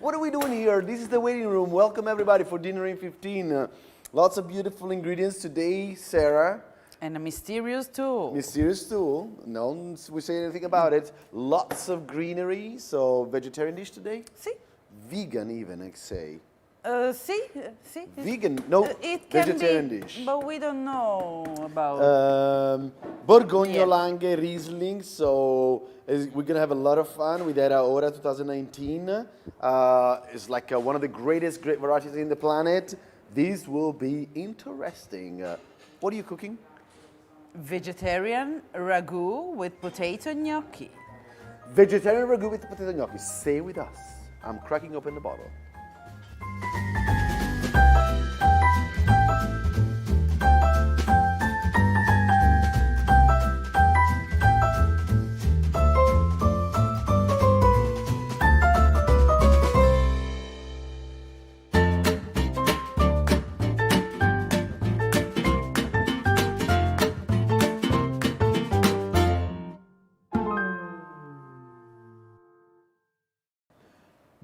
What are we doing here? This is the waiting room. Welcome everybody for Dinner in 15. Lots of beautiful ingredients today, Sarah. And a mysterious tool. Mysterious tool. No one will say anything about it. Lots of greenery. So vegetarian dish today? Si. Vegan even, I say. Si. Vegan? No, It can vegetarian be, dish. but we don't know about. Borgogno Riesling. So we're gonna have a lot of fun with Era Ora 2019. It's like one of the great varieties in the planet. This will be interesting. What are you cooking? Vegetarian ragu with potato gnocchi. Vegetarian ragu with potato gnocchi. Stay with us. I'm cracking open the bottle.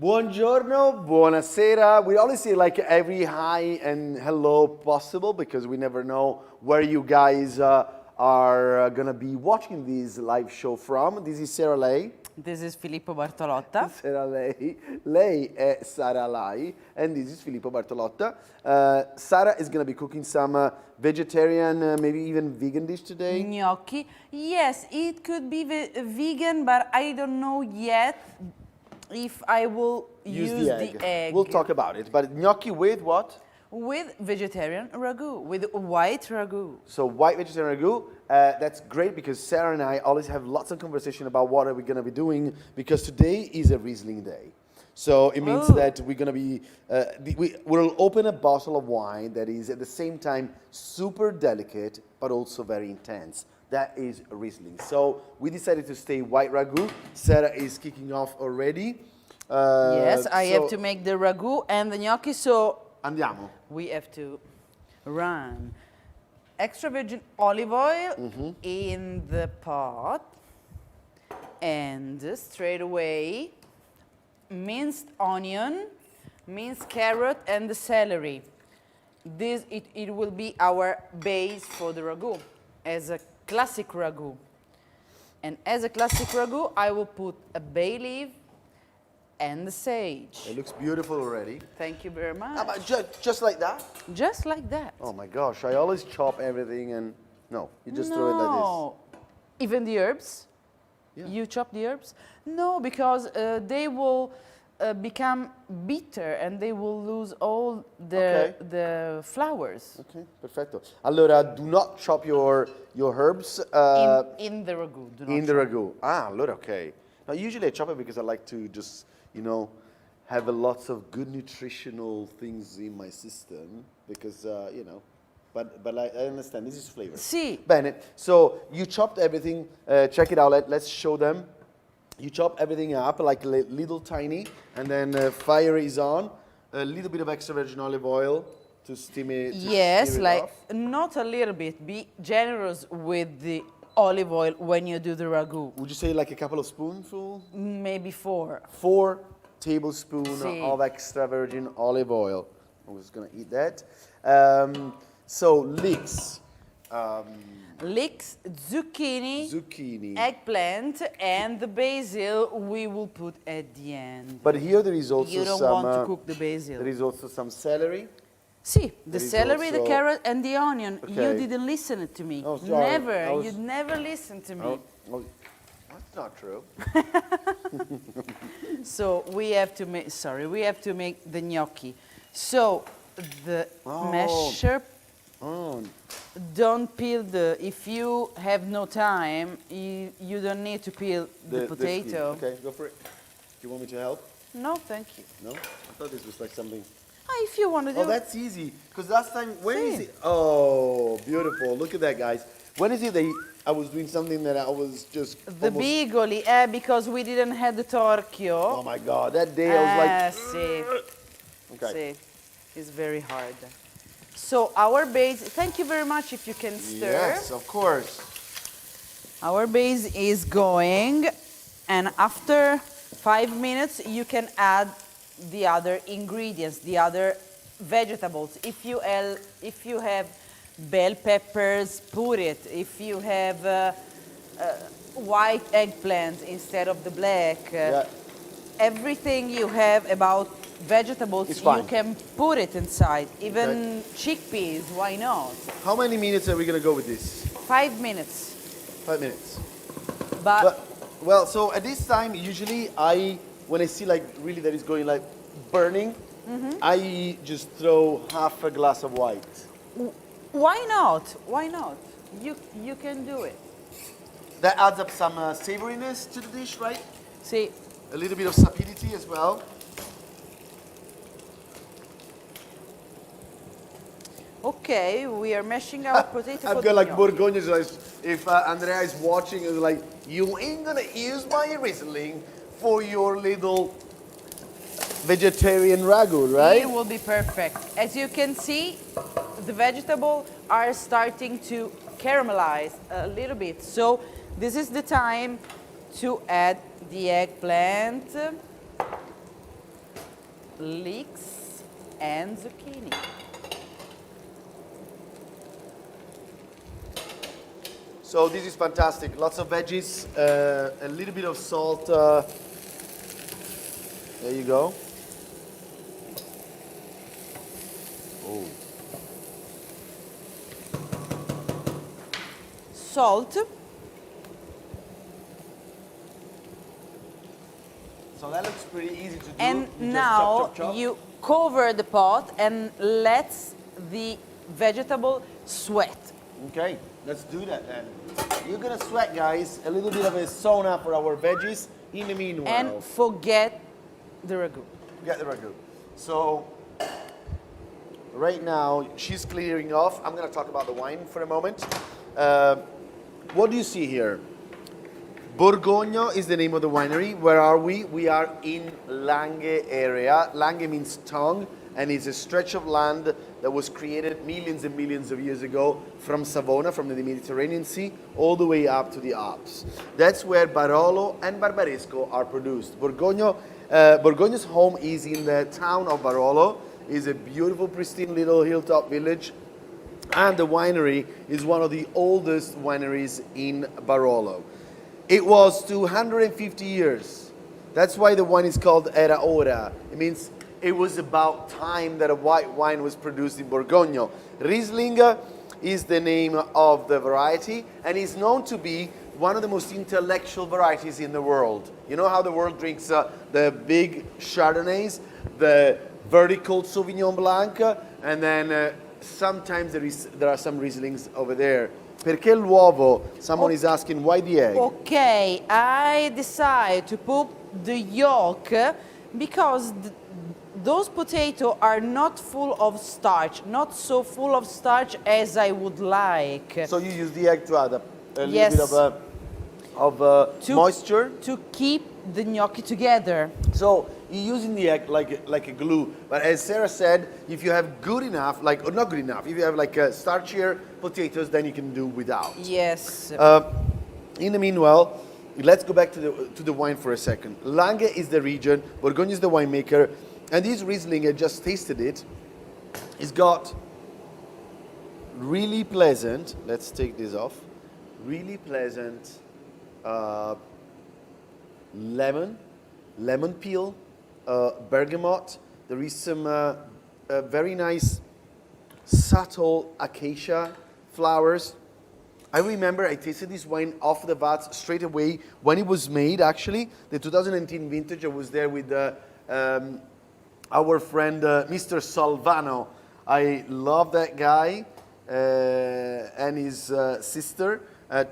Buongiorno, buonasera. We always say like every hi and hello possible because we never know where you guys are gonna be watching this live show from. This is Sara Lai. This is Filippo Bartolotta. Sara Lai. Lei è Sara Lai and this is Filippo Bartolotta. Sara is gonna be cooking some vegetarian, maybe even vegan dish today. Gnocchi. Yes, it could be vegan, but I don't know yet if I will use the egg. We'll talk about it. But gnocchi with what? With vegetarian ragu, with white ragu. So white vegetarian ragu, that's great because Sarah and I always have lots of conversation about what are we going to be doing because today is a Riesling day. So it means that we're going to be, we'll open a bottle of wine that is at the same time super delicate but also very intense. That is Riesling. So we decided to stay white ragu. Sarah is kicking off already. Yes, I have to make the ragu and the gnocchi, so andiamo. We have to run extra virgin olive oil in the pot and straight away minced onion, minced carrot and the celery. This, it will be our base for the ragu as a classic ragu. And as a classic ragu, I will put a bay leaf and the sage. It looks beautiful already. Thank you very much. But just like that? Just like that. Oh my gosh, I always chop everything and no, you just throw it like this. Even the herbs? Yeah. You chop the herbs? No, because they will become bitter and they will lose all the flowers. Okay, perfetto. Allora, do not chop your herbs. In the ragu. Do not in the ragu. Ah, allora, okay. Now, usually I chop it because I like to just, you know, have a lots of good nutritional things in my system because, you know, but I understand, this is flavor. Si. Bene, so you chopped everything, check it out, let's show them. You chop everything up like little tiny, and then fire is on, a little bit of extra virgin olive oil to steam it. Yes, steam it like off. not a little bit, be generous with the olive oil when you do the ragu. Would you say like a couple of spoonfuls? Maybe 4. 4 tablespoons Si. of extra virgin olive oil. I was gonna eat that. So leeks. Leeks, zucchini, eggplant, and the basil we will put at the end. But here there is also You don't some. want to cook the basil. There is also some celery. See, the celery, the also- carrot, and the onion. Okay. You didn't listen to me. Oh, sorry. Never. You never listened to me. Oh, that's not true. So we have to make. Sorry, we have to make the gnocchi. So the masher. Oh. Don't peel the. If you have no time, you don't need to peel the potato. Okay, go for it. Do you want me to help? No, thank you. No? I thought this was like something. If you want to do. Oh, that's easy. Because last time, when is it? Oh, beautiful. Look at that, guys. When is it that I was doing something that I was just The bigoli, because we didn't have the torchio. Oh my God, that day I was like... See. Okay. See, it's very hard. So our base, thank you very much if you can stir. Yes, of course. Our base is going, and after 5 minutes you can add the other ingredients, the other vegetables. If you have bell peppers, put it. If you have white eggplant instead of the black, everything you have about vegetables, you can put it inside. Even chickpeas, why not? How many minutes are we going to go with this? 5 minutes. 5 minutes. But well, so at this time, usually when I see like really that it's going like burning, I just throw half a glass of white. Why not? Why not? You can do it. That adds up some savoriness to the dish, right? See, a little bit of sapidity as well. Okay, we are mashing our potato. I've got like Borgogno, so if Andrea is watching, it's like, you ain't gonna use my Riesling for your little vegetarian ragu, right? It will be perfect. As you can see, the vegetables are starting to caramelize a little bit. So this is the time to add the eggplant, leeks, and zucchini. So this is fantastic. Lots of veggies, a little bit of salt. There you go. Oh. Salt. So that looks pretty easy to do. And You now just chop. you cover the pot and let the vegetable sweat. Okay, let's do that then. You're gonna sweat, guys. A little bit of a sauna for our veggies in the meanwhile. And forget the ragu. Forget the ragu. So, right now, she's clearing off. I'm gonna talk about the wine for a moment. What do you see here? Borgogno is the name of the winery. Where are we? We are in Langhe area. Langhe means tongue, and it's a stretch of land that was created millions and millions of years ago from Savona, from the Mediterranean Sea, all the way up to the Alps. That's where Barolo and Barbaresco are produced. Borgogno's home is in the town of Barolo. It's a beautiful, pristine little hilltop village. And the winery is one of the oldest wineries in Barolo. It was 250 years. That's why the wine is called Era Ora. It means it was about time that a white wine was produced in Borgogno. Riesling is the name of the variety and is known to be one of the most intellectual varieties in the world. You know how the world drinks the big Chardonnays, the vertical Sauvignon Blanc, and then sometimes there are some Rieslings over there. Perché l'uovo? Someone is asking, why the egg? Okay, I decide to put the yolk because those potatoes are not full of starch, not so full of starch as I would like. So you use the egg to add a little bit of moisture? To keep the gnocchi together. So you're using the egg like a glue. But as Sarah said, if you have good enough, or not good enough, if you have like starchier potatoes, then you can do without. Yes. In the meanwhile, let's go back to the wine for a second. Langhe is the region, Borgogno is the winemaker, and this Riesling, I just tasted it, it's got really pleasant, let's take this off, really pleasant lemon peel, bergamot. There is some very nice subtle acacia flowers. I remember I tasted this wine off the vat straight away when it was made, actually. The 2019 vintage, I was there with our friend Mr. Salvano. I love that guy and his sister.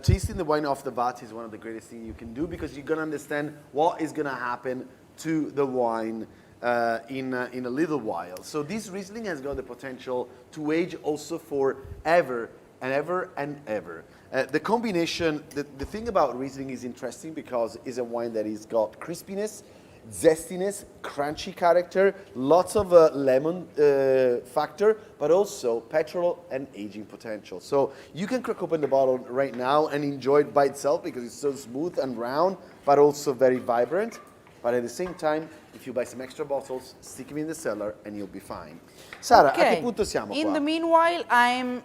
Tasting the wine off the vat is one of the greatest things you can do because you're going to understand what is going to happen to the wine in a little while. So this Riesling has got the potential to age also for ever and ever and ever. The combination, the thing about Riesling is interesting because it's a wine that has got crispiness, zestiness, crunchy character, lots of lemon factor, but also petrol and aging potential. So you can crack open the bottle right now and enjoy it by itself because it's so smooth and round, but also very vibrant. but at the same time, if you buy some extra bottles, stick them in the cellar and you'll be fine. Sara, a che punto siamo In qua? the meanwhile, I'm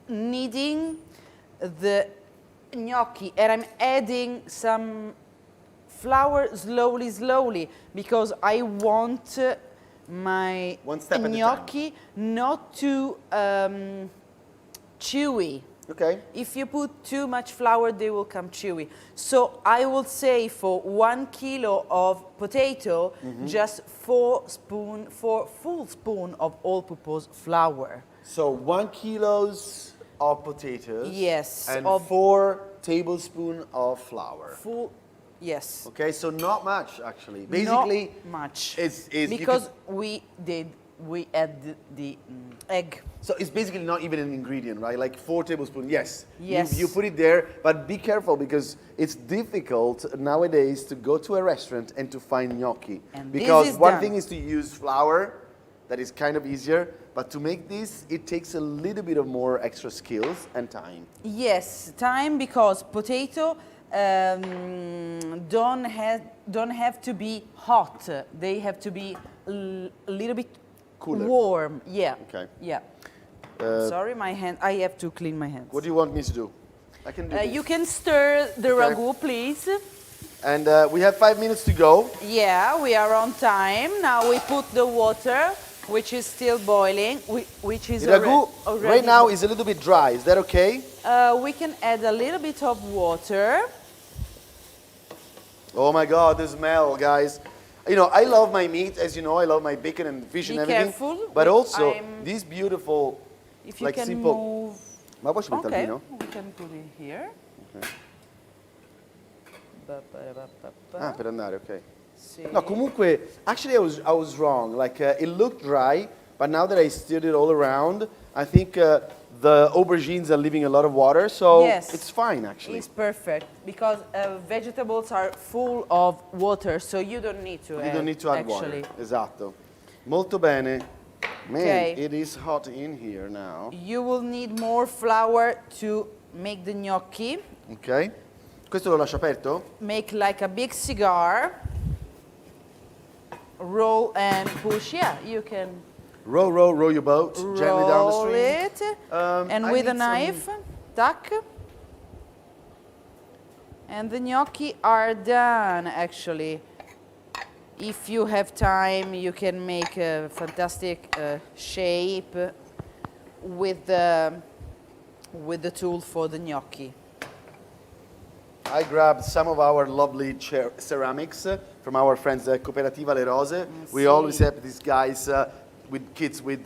kneading the gnocchi and I'm adding some flour slowly because I want my One step at a time. gnocchi not too chewy. Okay. If you put too much flour, they will come chewy. So I would say for 1 kilo of potato, just 4 full spoon of all-purpose flour. So 1 kilos of potatoes. Yes, And of- 4 tablespoons of flour. Yes. Okay, so not much actually. Basically, not much. it's because we add the egg. So it's basically not even an ingredient, right? Like 4 tablespoons, yes. Yes. You put it there, but be careful because it's difficult nowadays to go to a restaurant and to find gnocchi. And this because is one done. thing is to use flour, that is kind of easier, but to make this, it takes a little bit of more extra skills and time. Yes, time because potato don't have to be hot. They have to be a little bit Cooler. warm. Yeah. Okay. Yeah. Sorry, my hand. I have to clean my hands. What do you want me to do? I can do this. You can stir the Okay. ragu, please. And we have 5 minutes to go. Yeah, we are on time. Now we put the water, which is still boiling, which is The ragu already right now is a little bit dry. Is that okay? we can add a little bit of water. Oh my God, the smell, guys. You know, I love my meat, as you know, I love my bacon and fish Be and everything. careful, But also, I'm- these beautiful, If you like can simple... move. Ma poi ci metto il Okay, vino? we can put it here. Ah, per andare, ok. Sì. No, comunque, actually I was wrong. Like, it looked dry, but now that I stirred it all around, I think the aubergines are leaving a lot of water, so Yes. it's fine, actually. It's perfect because vegetables are full of water, so you don't need to You don't need to add actually. water. Esatto. Molto bene. Man, Okay. it is hot in here now. You will need more flour to make the gnocchi. Ok. Questo lo lascio aperto? Make like a big cigar. Roll and push. Yeah, you can Row your boat gently down the roll stream. it. And I with a need some- knife, tuck. And the gnocchi are done, actually. If you have time, you can make a fantastic shape with the tool for the gnocchi. I grabbed some of our lovely ceramics from our friends at Cooperativa Le Rose. We sì. always have these guys with kids with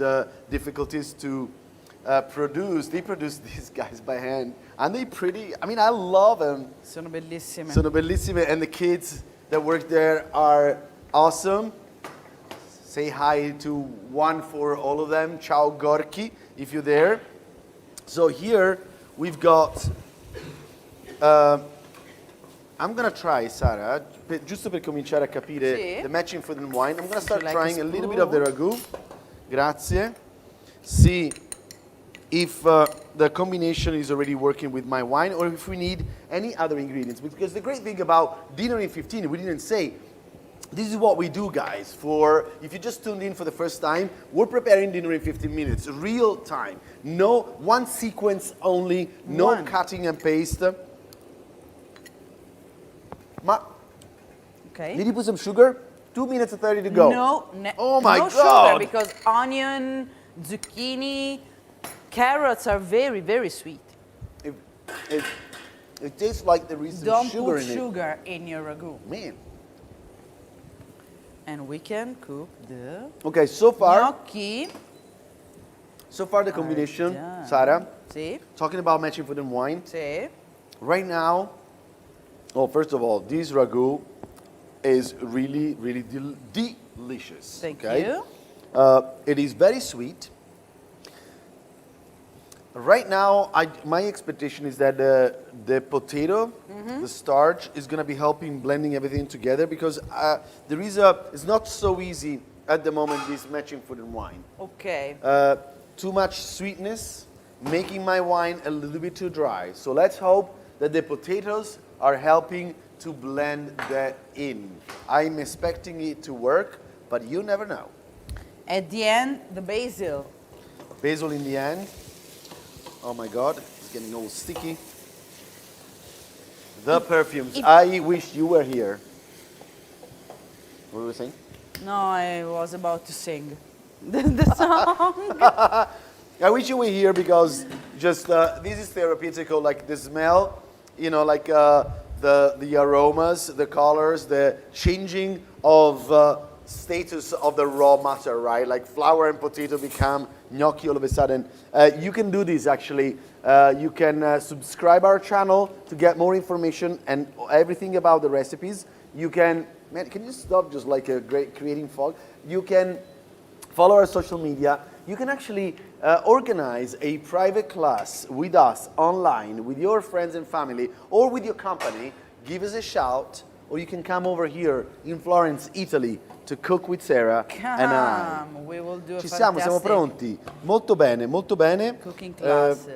difficulties to produce. They produce these guys by hand. And they pretty, I mean, I love them. Sono bellissime. Sono bellissime. And the kids that work there are awesome. Say hi to one for all of them. Ciao Gorky, if you're there. So here we've got... I'm gonna try, Sara, giusto per cominciare a capire Sì. the matching food and wine. I'm gonna start like trying a a little bit of the spoon? ragu. Grazie. See if the combination is already working with my wine or if we need any other ingredients. Because the great thing about Dinner in 15, we didn't say, this is what we do, guys. For if you just tuned in for the first time, we're preparing dinner in 15 minutes, real time. No, one sequence only, no One. cutting and paste. Ma Okay. did you put some sugar? 2 minutes and 30 to go. No, Oh my no God. sugar because onion, zucchini, carrots are very, very sweet. It tastes like there is some Don't sugar put in sugar in your ragu. it. Man. And we can cook the Okay, so far gnocchi. the combination, done. Sara, See? talking about matching food and wine. See? Right now, first of all, this ragu is really, really delicious. Thank okay? you. It is very sweet. Right now, my expectation is that the potato, the starch, is going to be helping blending everything together because it's not so easy at the moment, this matching food and wine. Okay. Too much sweetness, making my wine a little bit too dry. So let's hope that the potatoes are helping to blend that in. I'm expecting it to work, but you never know. At the end, the basil. Basil in the end. Oh my God, it's getting all sticky. The perfumes. I wish you were here. What were you saying? No, I was about to sing the song. I wish you were here because just this is therapeutical, like the smell, you know, like the aromas, the colors, the changing of status of the raw matter, right? Like flour and potato become gnocchi all of a sudden. You can do this actually. You can subscribe our channel to get more information and everything about the recipes. You can, man, can you stop just like a great creating fog? You can follow our social media. You can actually organize a private class with us online, with your friends and family, or with your company. Give us a shout, or you can come over here in Florence, Italy, to cook with Sarah and I. We will do a Ci siamo pronti. Molto bene, molto bene. Cooking classes.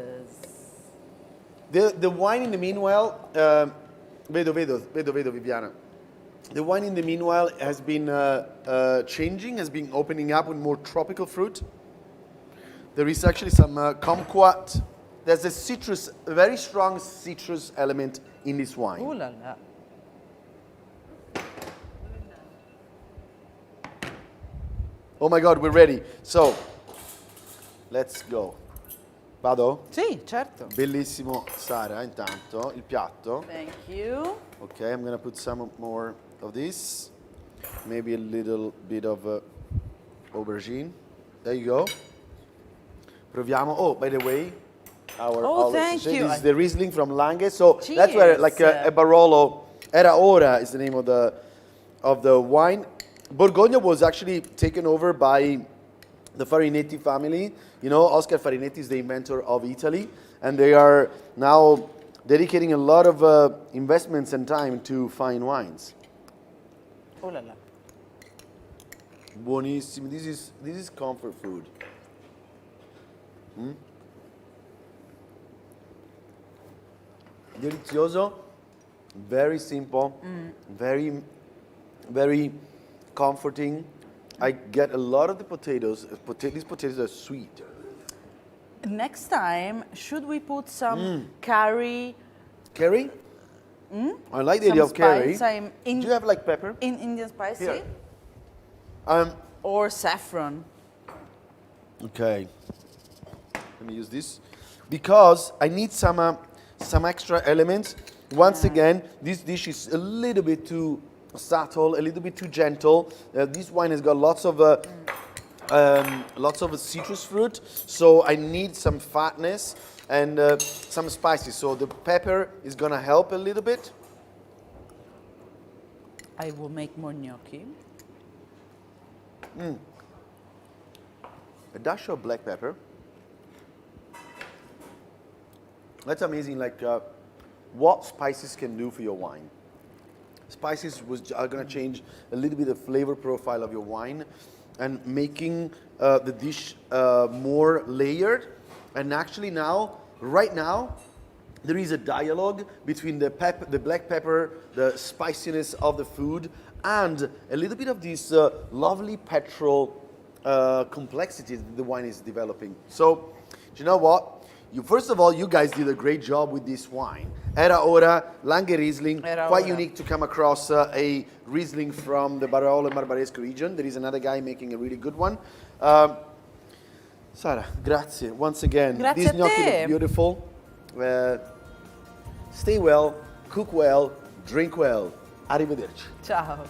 The wine in the meanwhile, vedo Viviana. The wine in the meanwhile has been changing, has been opening up with more tropical fruit. There is actually some kumquat. There's a citrus, a very strong citrus element in this wine. Ooh la la. Oh my God, we're ready. So, let's go. Vado? Sì, certo. Bellissimo, Sara, intanto, il piatto. Thank you. Okay, I'm gonna put some more of this. Maybe a little bit of aubergine. There you go. Proviamo. Oh, by the way, our thank you. This is the Riesling from Langhe. So Cheers. that's where like a Barolo. Era Ora is the name of the wine. Borgogno was actually taken over by the Farinetti family. You know, Oscar Farinetti is the inventor of Italy, and they are now dedicating a lot of investments and time to fine wines. Oh la la. Buonissimo. This is comfort food. Delizioso, very simple, very comforting. I get a lot of the potatoes. These potatoes are sweet. Next time, should we put some curry? Curry? I like the idea of curry. Do Do you have like pepper? in Indian spicy? Here. Or saffron? Okay. Let me use this because I need some extra elements. Once again, this dish is a little bit too subtle, a little bit too gentle. This wine has got lots of citrus fruit, so I need some fatness and some spices. So the pepper is gonna help a little bit. I will make more gnocchi. A dash of black pepper. That's amazing, like what spices can do for your wine. Spices are going to change a little bit the flavor profile of your wine and making the dish more layered. And actually now, right now, there is a dialogue between the black pepper, the spiciness of the food, and a little bit of this lovely petrol complexity that the wine is developing. So, do you know what? First of all, you guys did a great job with this wine. Era Ora, Langhe Riesling, quite unique to come across a Riesling from the Barolo and Barbaresco region. There is another guy making a really good one. Sara, grazie once again. Grazie These a gnocchi te. look beautiful. Stay well, cook well, drink well. Arrivederci. Ciao.